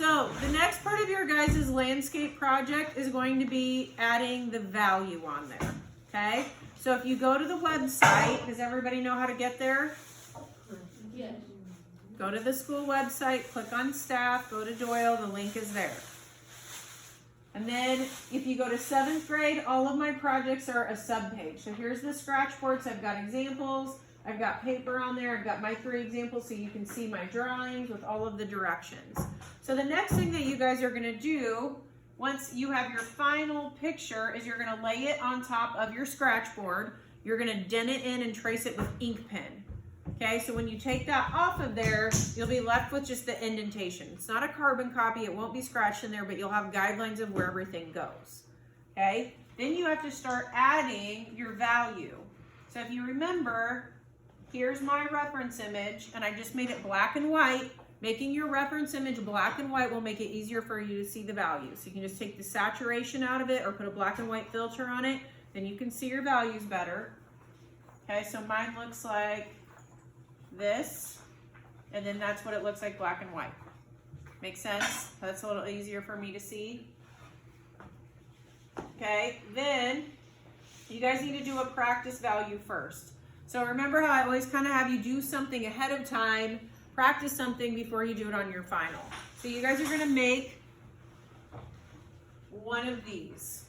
So the next part of your guys' landscape project is going to be adding the value on there, okay? So if you go to the website, does everybody know how to get there? Yes. Go to the school website, click on staff, go to Doyle, the link is there. And then if you go to 7th grade, all of my projects are a sub-page. So here's the scratch boards, I've got examples, I've got paper on there, I've got my 3 examples so you can see my drawings with all of the directions. So the next thing that you guys are gonna do, once you have your final picture, is you're gonna lay it on top of your scratch board. You're gonna dent it in and trace it with ink pen. Okay, so when you take that off of there, you'll be left with just the indentation. It's not a carbon copy, it won't be scratched in there, but you'll have guidelines of where everything goes. Okay, then you have to start adding your value. So if you remember, here's my reference image, and I just made it black and white. Making your reference image black and white will make it easier for you to see the value. So you can just take the saturation out of it or put a black and white filter on it, then you can see your values better. Okay, so mine looks like this, and then that's what it looks like black and white. Make sense? That's a little easier for me to see. Okay, then you guys need to do a practice value first. So remember how I always kind of have you do something ahead of time, practice something before you do it on your final. So you guys are going to make one of these.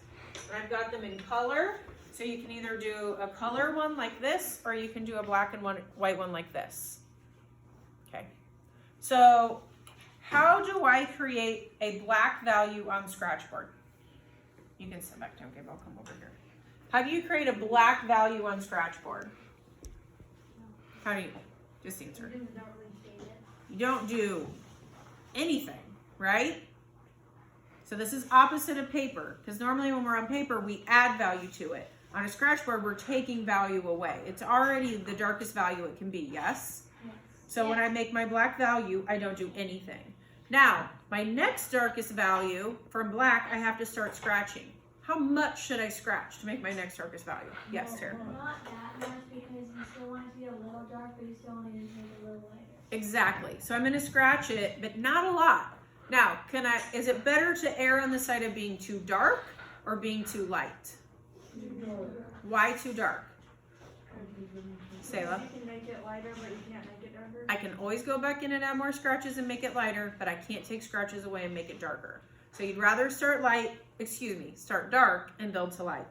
I've got them in color. So you can either do a color one like this, or you can do a black and white one like this. Okay. So how do I create a black value on Scratchboard? You can sit back down, okay, I'll come over here. How do you create a black value on Scratchboard? How do you, just answer. You don't do anything, right? So this is opposite of paper, because normally when we're on paper, we add value to it. On a scratchboard, we're taking value away. It's already the darkest value it can be, yes? Yes. So when I make my black value, I don't do anything. Now, my next darkest value from black, I have to start scratching. How much should I scratch to make my next darkest value? Yes, Tara? Not that much, because you still want it to be a little dark, but you still want it to be a little lighter. Exactly. So I'm going to scratch it, but not a lot. Now, is it better to err on the side of being too dark or being too light? Why too dark? Sayla? You can make it lighter, but you can't make it darker. I can always go back in and add more scratches and make it lighter, but I can't take scratches away and make it darker. So you'd rather start start dark and build to light.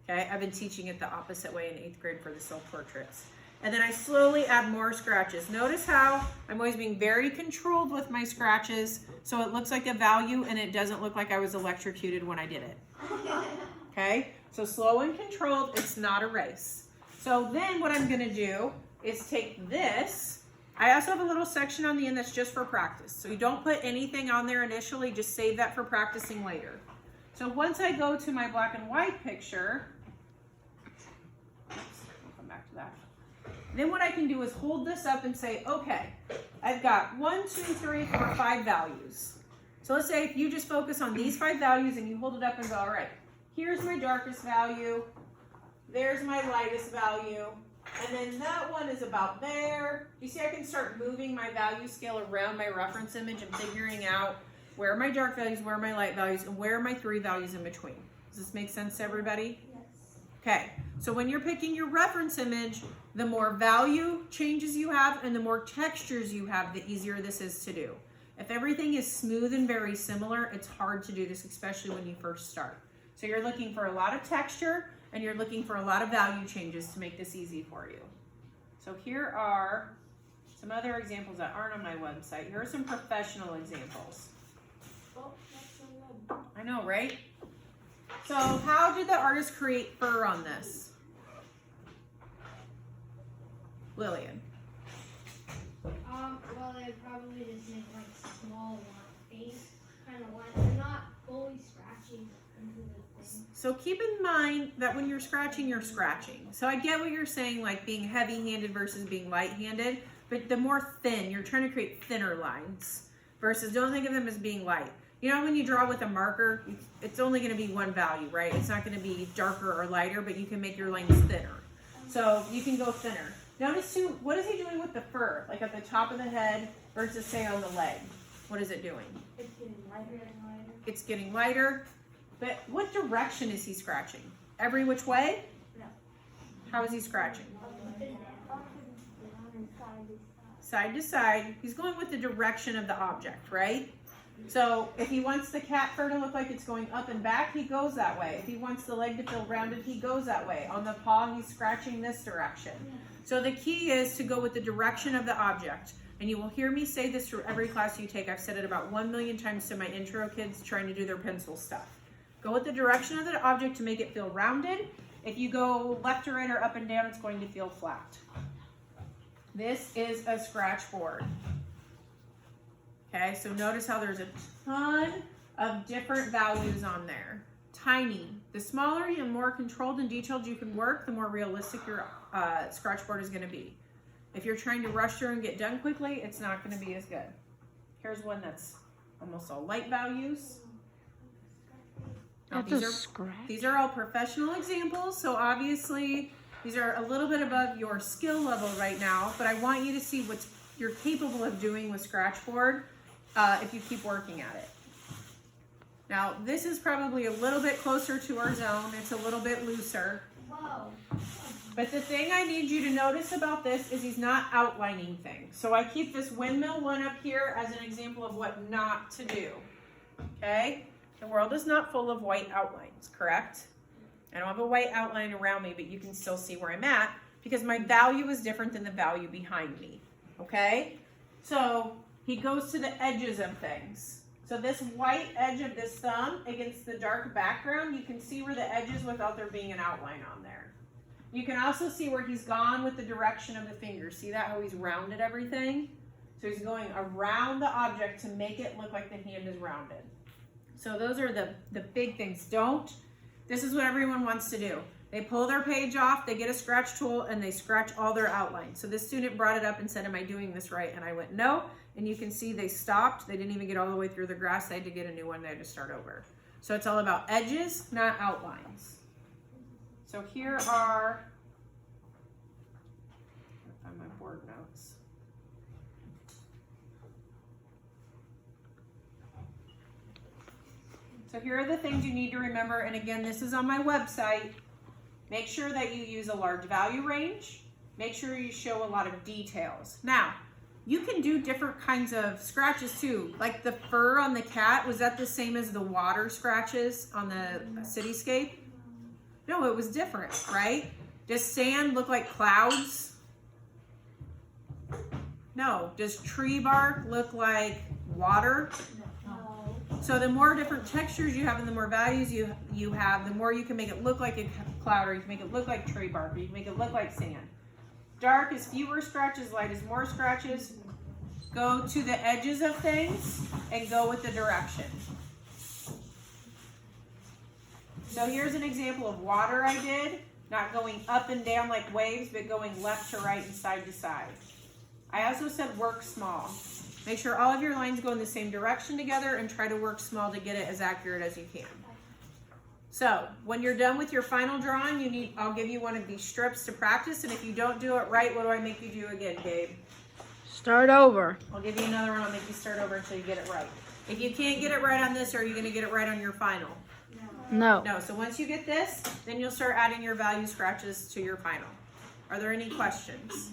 Okay, I've been teaching it the opposite way in 8th grade for the self-portraits. And then I slowly add more scratches. Notice how I'm always being very controlled with my scratches, so it looks like a value and it doesn't look like I was electrocuted when I did it. Okay, so slow and controlled, it's not a race. So then what I'm gonna do is take this. I also have a little section on the end that's just for practice. So you don't put anything on there initially, just save that for practicing later. So once I go to my black and white picture, we'll come back to that. Then what I can do is hold this up and say, okay, I've got 1, 2, 3, 4, 5 values. So let's say if you just focus on these 5 values and you hold it up and go, all right, here's my darkest value, there's my lightest value, and then that one is about there. You see, I can start moving my value scale around my reference image and figuring out where are my dark values, where are my light values, and where are my 3 values in between. Does this make sense to everybody? Yes. Okay, so when you're picking your reference image, the more value changes you have and the more textures you have, the easier this is to do. If everything is smooth and very similar, it's hard to do this, especially when you first start. So you're looking for a lot of texture and you're looking for a lot of value changes to make this easy for you. So here are some other examples that aren't on my website. Here are some professional examples. Oh, that's so good. I know, right? So how did the artist create fur on this? Lillian. Well, they probably just make like small face kind of lines. They're not fully scratching into the thing. So keep in mind that when you're scratching, you're scratching. So I get what you're saying, like being heavy-handed versus being light-handed, but the more thin, you're trying to create thinner lines versus don't think of them as being light. You know when you draw with a marker, it's only going to be one value, right? It's not going to be darker or lighter, but you can make your lines thinner. So you can go thinner. Notice too, what is he doing with the fur? Like at the top of the head versus say on the leg? What is it doing? It's getting lighter and lighter. It's getting lighter. But what direction is he scratching? Every which way? No. How is he scratching? Up and down and side to side. Side to side. He's going with the direction of the object, right? So if he wants the cat fur to look like it's going up and back, he goes that way. If he wants the leg to feel rounded, he goes that way. On the paw, he's scratching this direction. So the key is to go with the direction of the object. And you will hear me say this through every class you take. I've said it about 1 million times to my intro kids trying to do their pencil stuff. Go with the direction of the object to make it feel rounded. If you go left to right or up and down, it's going to feel flat. This is a scratch board. Okay, so notice how there's a ton of different values on there. Tiny. The smaller and more controlled and detailed you can work, the more realistic your scratch board is going to be. If you're trying to rush through and get done quickly, it's not going to be as good. Here's one that's almost all light values. Now, these are all professional examples, so obviously these are a little bit above your skill level right now, but I want you to see what you're capable of doing with Scratchboard if you keep working at it. Now, this is probably a little bit closer to our zone. It's a little bit looser. Whoa. But the thing I need you to notice about this is he's not outlining things. So I keep this windmill one up here as an example of what not to do. Okay? The world is not full of white outlines, correct? I don't have a white outline around me, but you can still see where I'm at because my value is different than the value behind me. Okay? So he goes to the edges of things. So this white edge of this thumb against the dark background, you can see where the edge is without there being an outline on there. You can also see where he's gone with the direction of the finger. See that, how he's rounded everything? So he's going around the object to make it look like the hand is rounded. So those are the big things. This is what everyone wants to do. They pull their page off, they get a scratch tool, and they scratch all their outlines. So this student brought it up and said, am I doing this right? And I went, no. And you can see they stopped. They didn't even get all the way through the grass. They had to get a new one. They had to start over. So it's all about edges, not outlines. So here are, I'll find my board notes. So here are the things you need to remember. And again, this is on my website. Make sure that you use a large value range. Make sure you show a lot of details. Now, you can do different kinds of scratches too. Like the fur on the cat, was that the same as the water scratches on the cityscape? No, it was different, right? Does sand look like clouds? No. Does tree bark look like water? No. So the more different textures you have and the more values you have, the more you can make it look like a cloud, or you can make it look like tree bark, or you can make it look like sand. Dark is fewer scratches, light is more scratches. Go to the edges of things and go with the direction. So here's an example of water I did, not going up and down like waves, but going left to right and side to side. I also said work small. Make sure all of your lines go in the same direction together and try to work small to get it as accurate as you can. So when you're done with your final drawing, I'll give you one of these strips to practice, and if you don't do it right, what do I make you do again, Gabe? Start over. I'll give you another one. I'll make you start over until you get it right. If you can't get it right on this, are you going to get it right on your final? No. No. So once you get this, then you'll start adding your value scratches to your final. Are there any questions?